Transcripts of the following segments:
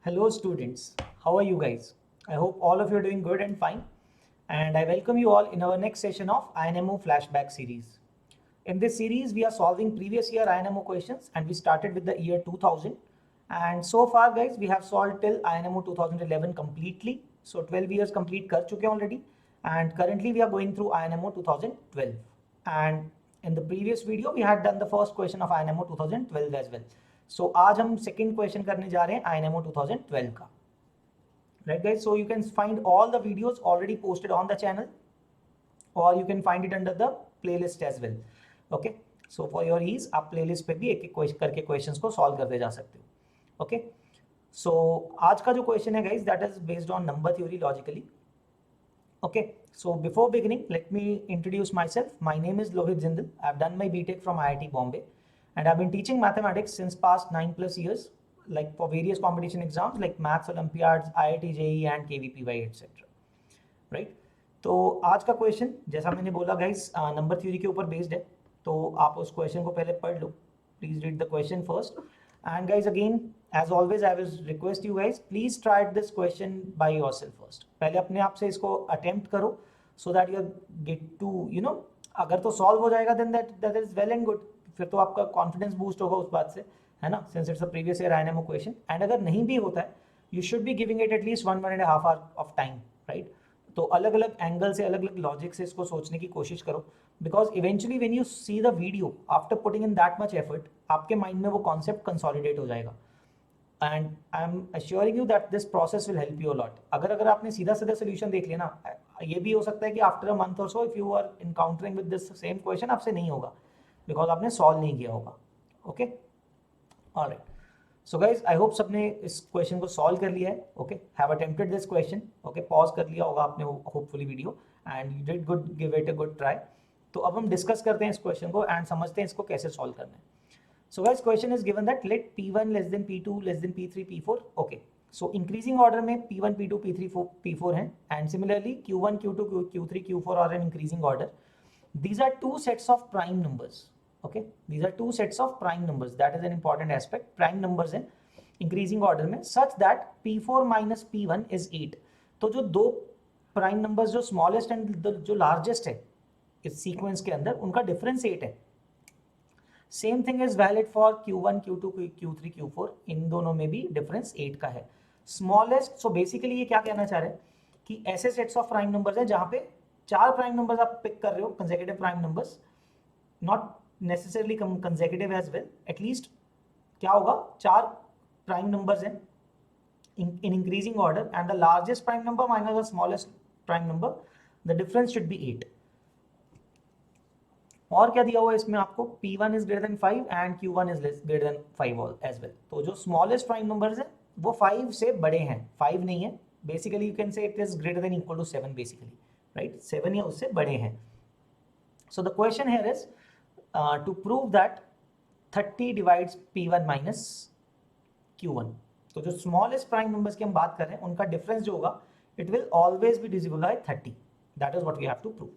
Hello students, how are you guys? I hope all of you are doing good and fine, and I welcome you all in our next session of INMO flashback series. In this series we are solving previous year INMO questions and we started with the year 2000, and so far guys we have solved till INMO 2011 completely. So 12 years complete कर चुके हैं already, and currently we are going through INMO 2012, and in the previous video we had done the first question of INMO 2012 as well. So आज हम second question करने जा रहे हैं INMO 2012 का. Right guys, so you can find all the videos already posted on the channel, or you can find it under the playlist as well. Okay, so for your ease आप playlist पे भी एक एक करके questions को solve करते जा सकते हो. Okay, so आज का जो question है guys, that is based on number theory logically. Okay, so before beginning, let me introduce myself. My name is Lohit Jindal. I've done my BTech from IIT Bombay, and I've been teaching mathematics since past 9+ years, like for various competition exams like Maths Olympiads, IIT JEE and KVPY etc. Right? तो आज का question जैसा मैंने बोला guys number theory के ऊपर based है, तो आप उस क्वेश्चन को पहले पढ़ लो. Please read the question first. And guys, again, as always, I will request you guys, please try this question by yourself first. पहले अपने आप से इसको attempt करो, so that you get to, you know, अगर तो solve हो जाएगा then that is well and good. फिर तो आपका confidence boost होगा उस बात से, है ना? Since it's a previous year INMO question. And अगर नहीं भी होता है, you should be giving it at least 1.5 hour of time, right? तो अलग अलग एंगल से अलग अलग लॉजिक से इसको सोचने की कोशिश करो, because eventually when you see the video after putting in that much effort, आपके माइंड में वो कॉन्सेप्ट कंसोलिडेट हो जाएगा. And I am assuring you that this process will help you a lot. अगर आपने सीधा सीधा सोल्यूशन देख लिया ना, ये भी हो सकता है कि after a month or so if you are encountering with this same question आपसे नहीं होगा, बिकॉज आपने सॉल्व नहीं किया होगा. Okay, alright. So guys, I hope सबने इस क्वेश्चन को सॉल्व कर लिया है. Okay, have attempted this question. Okay, pause कर लिया होगा आपने hopefully video, and you did good, give it a good try. तो अब हम डिस्कस करते हैं इस क्वेश्चन को एंड समझते हैं इसको कैसे सॉल्व करना है. So guys, question is given that let P1 less than P2 less than P3 P4. Okay, so increasing order में P1 P2 P3 P4 हैं, and similarly Q1 Q2 Q3 Q4 are in increasing order. These are two sets of prime numbers. Okay, these are two sets of prime numbers. That is an important aspect. Prime numbers हैं increasing order में, such that P4 minus P1 is 8. तो जो दो prime numbers जो smallest and जो largest है इस sequence के अंदर, उनका डिफरेंस 8 है. Same thing is valid for Q1 Q2 Q3 Q4. इन दोनों में भी डिफरेंस 8 का है. स्मॉलेस्ट, सो बेसिकली ये क्या कहना चाह रहे हैं कि ऐसे सेट्स ऑफ प्राइम नंबर्स हैं जहां पे चार प्राइम नंबर्स आप पिक कर रहे हो, consecutive prime numbers, not necessarily consecutive as well, at least क्या होगा, चार प्राइम नंबर्स हैं in increasing order, and the largest prime number minus the smallest prime number, the difference should be 8. और क्या दिया हुआ है इसमें आपको, P1 is greater than 5 and Q1 is greater than 5 as well. तो जो smallest prime numbers हैं वो 5 से बड़े हैं, 5 नहीं है. Basically you can say it is greater than equal to 7 basically, right? 7 या उससे बड़े हैं. So the question here is to prove that 30 divides P1 minus Q1. तो जो स्मॉलेस्ट प्राइम नंबर्स की हम बात कर रहे हैं उनका डिफरेंस जो होगा, it will always be divisible by 30. That is what we have to prove.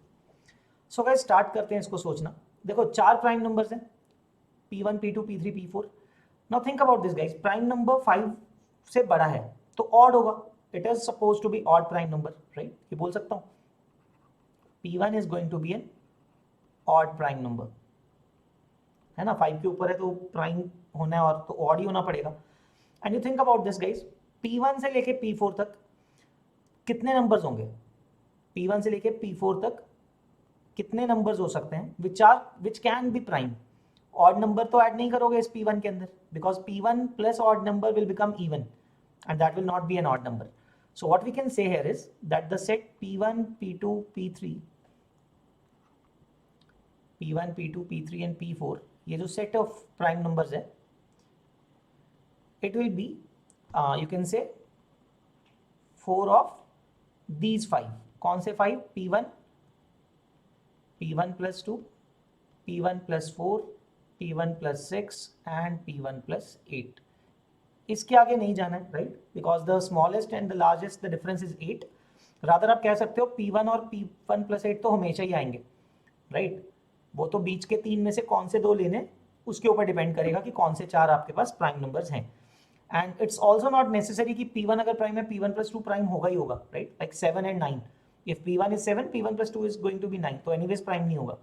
So guys, start करते हैं इसको सोचना. देखो, चार प्राइम नंबर्स हैं, P1 P2 P3 P4. Now think about this guys. Prime number 5 से बड़ा है तो ऑड होगा. It is suppose to be odd prime number, right? ये बोल सकता हूँ P1 is going to be an odd prime number, है ना? 5 के ऊपर है तो प्राइम होना है और तो ऑड ही होना पड़ेगा. And you think about this guys, P1 से लेके P4 तक कितने नंबर्स होंगे? P1 से लेके P4 तक कितने नंबर्स हो सकते हैं which can be prime? Odd number तो ऐड नहीं करोगे इस P1 के अंदर, because P1 plus odd number will become even and that will not be an odd number. So what we can say here is that the set P1 P2 P3 and P4, ये जो set of prime numbers है, it will be you can say 4 of these 5. कौन से 5? P1 plus 2, P1 plus 4, P1 plus 6 and P1 plus 8. इसके आगे नहीं जाना है, right? Because the smallest and the largest the difference is 8. Rather आप कह सकते हो P1 और P1 plus 8 तो हमेशा ही आएंगे, राइट? वो तो बीच के तीन में से कौन से दो लेने उसके ऊपर डिपेंड करेगा कि कौन से चार आपके पास प्राइम नंबर्स हैं. And it's also not necessary कि P1 अगर प्राइम है P1 प्लस 2 प्राइम होगा ही होगा, right? Like 7 and 9, if P1 is 7 P1 plus 2 is going to be 9, तो एनीवेज प्राइम नहीं होगा.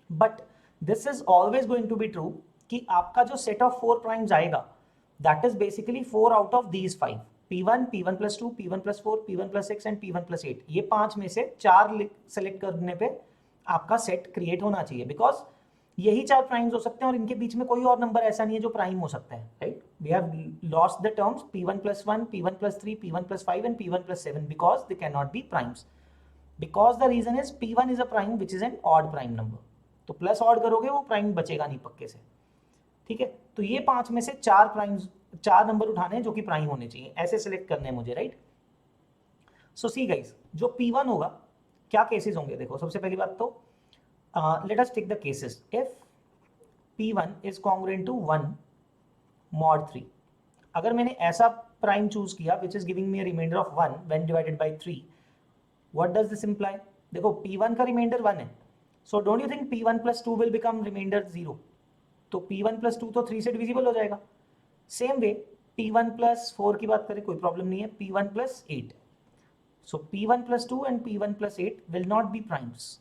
But this is always going to be true कि आपका जो सेट ऑफ 4 प्राइम्स आएगा that is basically 4 out of these 5, P1 P1 plus 2 P1 plus 4 P1 plus 6 and P1 plus 8. ये 5 में से 4 सेलेक्ट करने पे आपका सेट क्रिएट होना चाहिए, बिकॉज यही 4 प्राइम्स हो सकते हैं और इनके बीच में कोई और नंबर ऐसा नहीं है जो प्राइम हो सकता है, right? We have lost the terms P1 plus 1 P1 plus 3 P1 plus 5 and P1 plus 7 because they can not be primes. Because the reason is P1 is a prime which is an odd prime number. तो plus odd करोगे वो prime बचेगा नहीं पक्के से, ठीक है? तो ये 5 में से 4 प्राइम्स, 4 नंबर उठाने हैं जो कि प्राइम होने चाहिए, ऐसे सिलेक्ट करने हैं मुझे, राइट? सो सी गाइस, जो P1 होगा, क्या केसेस होंगे? देखो, सबसे पहली बात तो let us take the cases. If P1 is congruent to 1 mod 3, अगर मैंने ऐसा प्राइम चूज किया which is giving me a remainder of 1 when divided by 3, what does this imply? देखो, P1 का रिमाइंडर 1 है, so don't you think P1 plus 2 will become remainder 0? तो P1 plus 2 तो 3 से डिविजिबल हो जाएगा. सेम वे P1 प्लस 4 की बात करें, कोई प्रॉब्लम नहीं है, P1 plus 8. So P1 plus 2 and P1 plus 8 will not be primes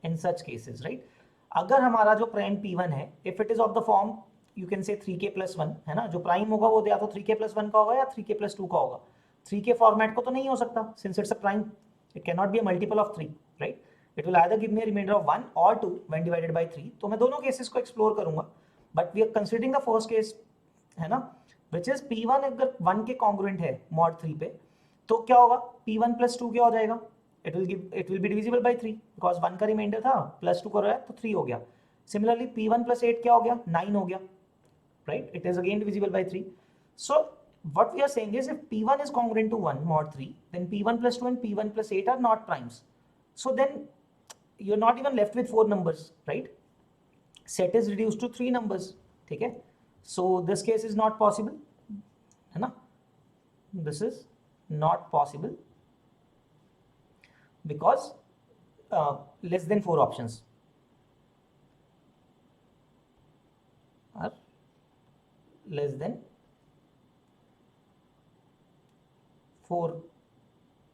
in such cases, right? अगर हमारा जो प्राइम P1 है, if it is of the form you can से 3k प्लस 1, है ना? जो प्राइम होगा वो या तो 3k प्लस 1 का होगा या 3k प्लस 2 का होगा. 3k फॉर्मेट को तो नहीं हो सकता, since it's a prime, it can not be a multiple of 3, right? It will either give me a remainder of 1 or 2 when divided by 3. तो मैं दोनों केसेस को एक्सप्लोर करूंगा, but we are considering the first case, है ना, which is P1 अगर 1 के congruent है मॉड 3 पे, तो क्या होगा? P1 प्लस 2 क्या हो जाएगा? It will be divisible bye 3 because 1 का रिमाइंडर था, प्लस 2 कर रहा है तो 3 हो गया. Similarly, P1 plus 8 क्या हो गया? 9 हो गया, right? It is again divisible by 3. So what we are saying is if P1 is congruent to 1 mod 3, then P1 plus 2 and P1 plus 8 are not primes. So then you're not even left with 4 numbers, right? Set is reduced to 3 numbers, ठीक है? So this case is not possible, है ना? This is not possible because less than 4 options are less than 4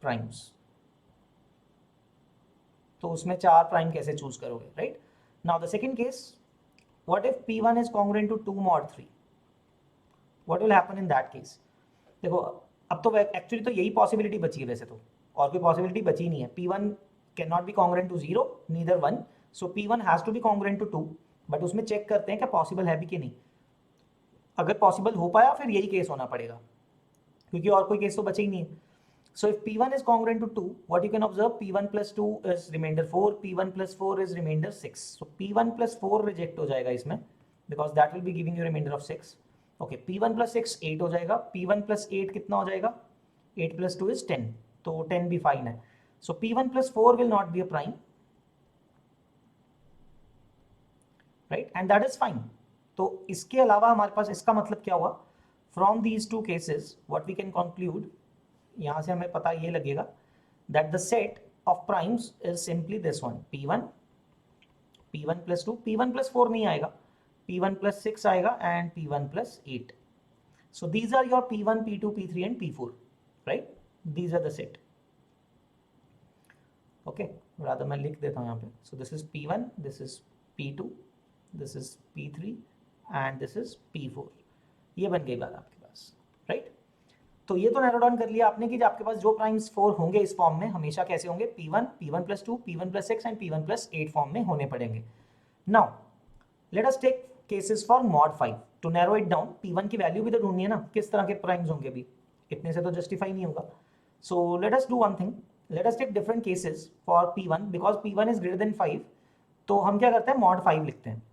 primes. तो उसमें 4 prime कैसे choose करोगे, right? Now the second case, what if P1 is congruent to 2 mod 3, what will happen in that case? देखो, अब तो actually तो यही possibility बची है, वैसे तो और कोई पॉसिबिलिटी बची नहीं है. P1 can not be congruent to 0 neither 1, so P1 has to be congruent to 2. But उसमें चेक करते हैं क्या पॉसिबल है भी कि नहीं. अगर पॉसिबल हो पाया फिर यही केस होना पड़ेगा, क्योंकि और कोई केस तो बचे ही नहीं है. So if P1 is congruent to 2, what you can observe, P1 plus 2 is remainder 4, P1 plus 4 is remainder 6. So P1 plus 4 reject हो जाएगा इसमें, because that will be giving you remainder of 6. Okay, P1 plus 6 8 हो जाएगा, P1 plus 8 कितना हो जाएगा? 8 plus 2 is 10, तो 10 भी fine है. So P1 plus 4 will not be a prime, right? And that is fine. तो इसके अलावा हमारे पास, इसका मतलब क्या हुआ? From these two cases, what we can conclude, यहां से हमें पता ये लगेगा that the set of primes is simply this one, P1, P1 plus 2, P1 plus 4 नहीं आएगा, P1 plus 6 आएगा and P1 plus 8. So these are your P1, P2, P3 and P4, right? These are the set. Okay, rather मैं लिख देता हूँ यहाँ पे. So this is P1, this is P2, this is P3 and this is P4. ये बन गई बात आपके पास, right? तो ये तो नैरो डाउन कर लिया आपने कि आपके पास जो प्राइम्स 4 होंगे इस फॉर्म में हमेशा कैसे होंगे? P1, P1 plus 2, P1 plus 6 and P1 plus 8 form में होने पड़ेंगे. Now let us take cases for mod 5 to narrow it down. P1 की वैल्यू भी तो ढूंढनी है ना, किस तरह के प्राइम्स होंगे भी, इतने से तो जस्टिफाई नहीं होगा. So let us do one thing, let us take different cases for P1 because P1 is greater than 5. तो हम क्या करते हैं? मॉड 5 लिखते हैं.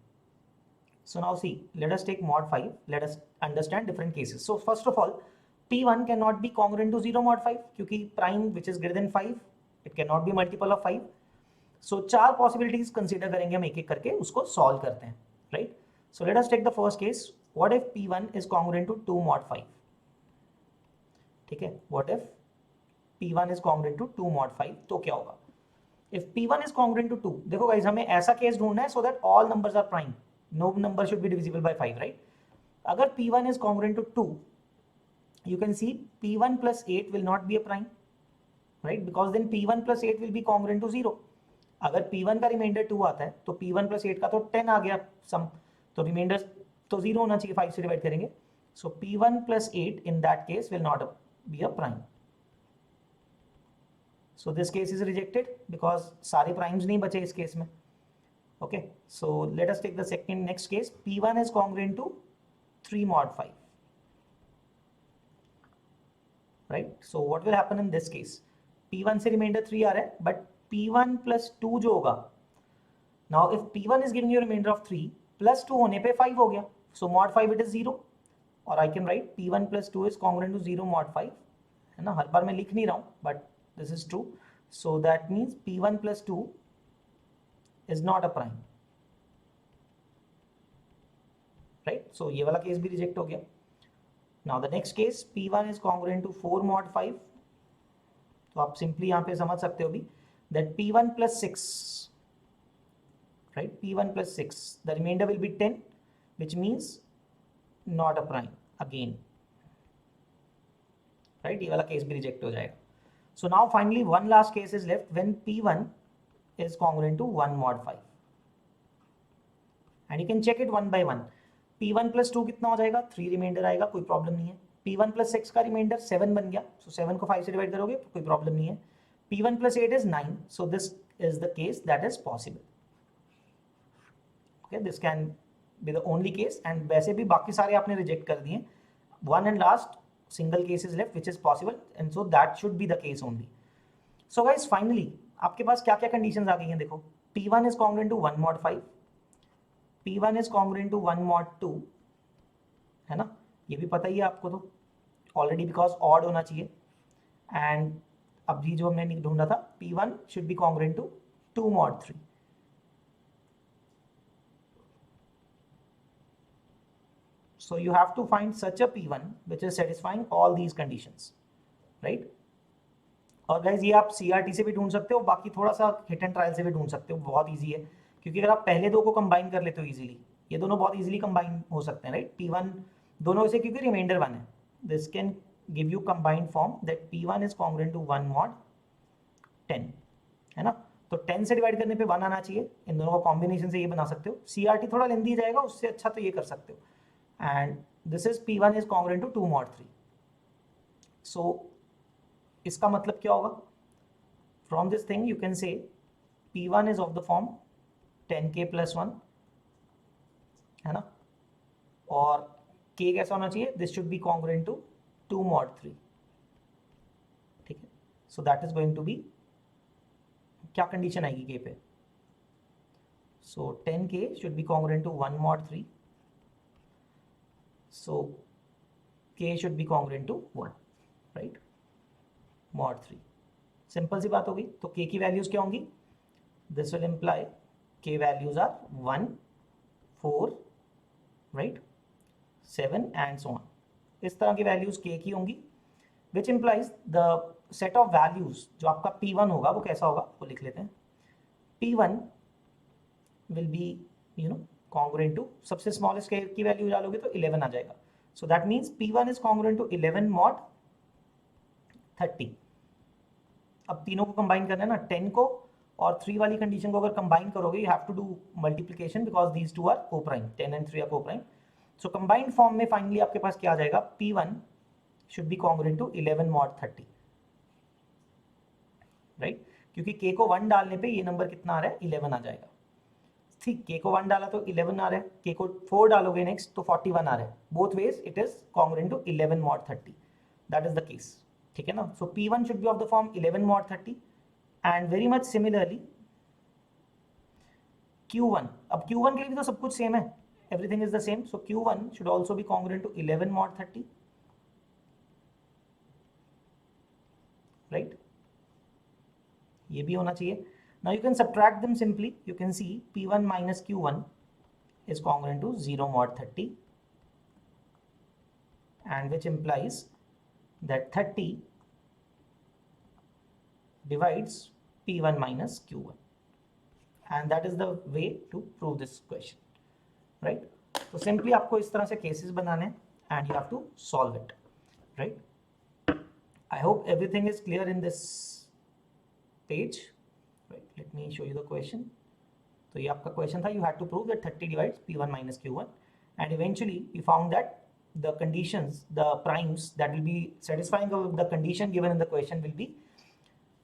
So now see, let us take mod 5, let us understand different cases. So first of all, P1 cannot be congruent to 0 mod 5 क्योंकि prime which is greater than 5, it cannot be multiple of 5. So 4 possibilities consider करेंगे हम एक एक करके, उसको solve करते हैं, right? So let us take the first case. What if P1 is congruent to 2 mod 5? ठीक है, what if P1 is congruent to 2 mod 5? तो क्या होगा? If P1 is congruent to 2, देखो guys, हमें ऐसा केस ढूंढना है so that all numbers are prime. No number should be divisible by 5, right? अगर P1 is congruent to 2, you can see P1 plus 8 will not be a prime, right? Because then P1 plus 8 will be congruent to 0. अगर P1 का reminder 2 आता है तो P1 plus 8 का तो 10 आ गया सम, तो रिमाइंडर तो 0 होना चाहिए, 5 से डिवाइड करेंगे. So P1 plus 8 in that case will not be a prime. So this case is rejected because सारे primes नहीं बचे इस केस में. Okay, so let us take the next case. P1 is congruent to 3 mod 5. Right? So what will happen in this case? P1 से remainder 3 आ रहा है, but P1 plus 2 जो होगा, now if P1 is giving you a remainder of 3 plus 2 होने पे 5 हो गया, so mod 5 it is 0, or I can write P1 plus 2 is congruent to 0 mod 5, है ना. हर बार मैं लिख नहीं रहा हूँ, but this is true. So that means P1 plus 2 is not a prime, right? So ये वाला केस भी रिजेक्ट हो गया. Now the next case, P1 is congruent to 4 mod 5. तो आप सिंपली यहाँ पे समझ सकते हो भी that P1 plus 6, right? P1 plus 6, the remainder will be 10, which means not a prime again, right? ये वाला केस भी रिजेक्ट हो जाएगा. So now finally one last case is left when P1 is congruent to 1 mod 5, and you can check it one by one. P1 plus 2 कितना हो जाएगा, 3 reminder आएगा, कोई प्रॉब्लम नहीं है. P1 plus 6 का रिमाइंडर 7 बन गया, so 7 को 5 से डिवाइड करोगे तो कोई प्रॉब्लम नहीं है. P1 plus 8 is 9, so this is the case that is possible. Okay, this can be the only case, and वैसे भी बाकी सारे आपने रिजेक्ट कर दिए. One and last single case is left which is possible, and so that should be the case only. So guys, finally आपके पास क्या क्या कंडीशंस आ गई हैं. देखो, P1 is congruent to 1 mod 5, P1 is congruent to 1 mod 2, है ना. ये भी पता ही है आपको तो ऑलरेडी, बिकॉज ऑड होना चाहिए. एंड अभी जो हमने ढूंढा था P1 should be congruent to 2 mod 3. So you have to find such a P1 which is satisfying all these conditions, right? और गाइज ये आप CRT से भी ढूंढ सकते हो, बाकी थोड़ा सा हिट एंड ट्रायल से भी ढूंढ सकते हो, बहुत ईजी है. क्योंकि अगर आप पहले दो को कंबाइन कर लेते हो इजीली, ये दोनों बहुत इजीली कंबाइन हो सकते हैं, राइट? P1 दोनों से, क्योंकि रिमाइंडर 1 है, this can give you combined form that P1 is congruent to 1 mod 10, है ना. तो 10 से डिवाइड करने पे 1 आना चाहिए. इन दोनों का कॉम्बिनेशन से ये बना सकते हो. CRT थोड़ा लेंदी जाएगा, उससे अच्छा तो ये कर सकते हो. And this is P1 is congruent to 2 mod 3. सो इसका मतलब क्या होगा? From this thing you can say P1 is of the form 10k plus 1, है ना. और k कैसा होना चाहिए? This should be congruent to 2 mod 3, ठीक है. So that is going to be, क्या कंडीशन आएगी k पे? So 10k should be congruent to 1 mod 3, so k should be congruent to 1, right? mod 3, simple सी बात होगी. तो k की वैल्यूज क्या होंगी? This will imply k values are 1, 4, right, 7 and so on. इस तरह की वैल्यूज k की होंगी, which implies the set of values जो आपका P1 होगा वो कैसा होगा, वो लिख लेते हैं. P1 will be congruent to, सबसे स्मॉलेस्ट k की वैल्यू डालोगे तो 11 आ जाएगा. So that means P1 is congruent to 11 mod 30. अब तीनों को कंबाइन करना है ना, 10 को और 3 वाली कंडीशन को अगर कंबाइन करोगे, you have to do multiplication because these two are coprime, 10 and 3 are coprime. So combined form में फाइनली आपके पास क्या आ जाएगा? P1 should be congruent to 11 mod 30, right? क्योंकि k को 1 डालने पे ये नंबर कितना आ रहा है? 11 आ जाएगा. ठीक, k को 1 डाला तो 11 आ रहा है, k को 4 डालोगे नेक्स्ट तो 41 आ रहा है. Both ways it is congruent to 11 mod 30. That is the case, ठीक है ना. So P1 should be of the form 11 mod 30, and very much similarly Q1. अब Q1 के लिए भी तो सब कुछ सेम है, everything is the same. So Q1 should also be congruent to 11 mod 30, right? ये भी होना चाहिए. Now you can subtract them simply. You can see P1 minus Q1 is congruent to 0 mod 30, and which implies that 30 divides P1 minus Q1, and that is the way to prove this question, right? तो simply आपको इस तरह से cases बनाने हैं and you have to solve it, right. I hope everything is clear in this page, right. Let me show you the question. तो ये आपका क्वेश्चन था, you had to prove that 30 divides P1 minus Q1 and eventually you found that the conditions, the primes that will be satisfying of the condition given in the question will be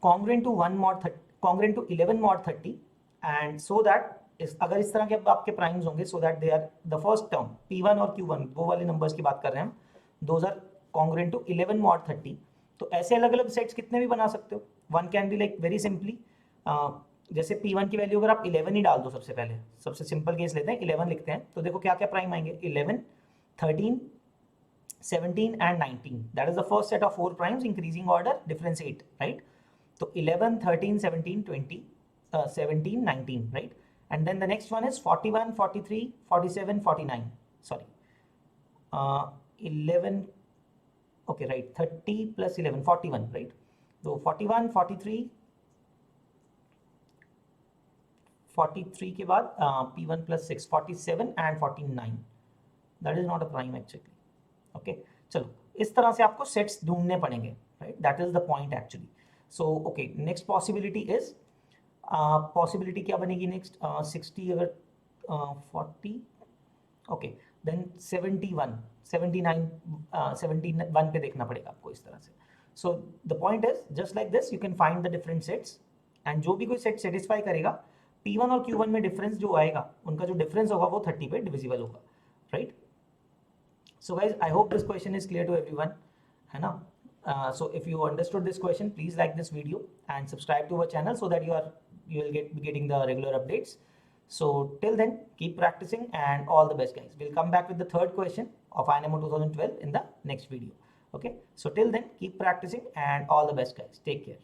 congruent to 1 mod 30, congruent to 11 mod 30 and so that अगर इस तरह के आपके primes होंगे so that they are the first term P1 और Q1 वो वाले numbers की बात कर रहे हैं हम, those are congruent to 11 mod 30. तो ऐसे अलग अलग सेट्स कितने भी बना सकते हो. One can be like very simply, जैसे P1 की वैल्यू अगर आप 11 ही डाल दो, सबसे पहले सबसे सिंपल केस लेते हैं, 11 लिखते हैं, तो देखो क्या क्या प्राइम आएंगे, 11, 13, 17 and 19. That is the first set of 4 primes, increasing order, differentiate, right? So 11, 13, 17, 20, 17, 19, right? And then the next one is 41, 43, 47, 49. Sorry, 11. Okay, right. 30 plus 11, 41, right? So 41, 43, 43 के बाद P1 plus 6, 47 and 49. That is not a prime actually. Okay, चलो इस तरह से आपको sets ढूंढने पड़ेंगे, right? That is the point actually. So okay, next possibility is possibility क्या बनेगी next, 60 अगर 40, okay, then 71, 79, 71 पे देखना पड़ेगा आपको इस तरह से. So the point is just like this you can find the different sets and जो भी कोई सेट सेटिस्फाई करेगा P1 और Q1 में डिफरेंस जो आएगा, उनका जो डिफरेंस होगा वो 30 पे डिविजिबल होगा, right. So guys, I hope this question is clear to everyone, है ना. So if you understood this question, please like this video and subscribe to our channel so that you will be getting the regular updates. So till then, keep practicing and all the best, guys. We'll come back with the third question of INMO 2012 in the next video. Okay. So till then, keep practicing and all the best, guys. Take care.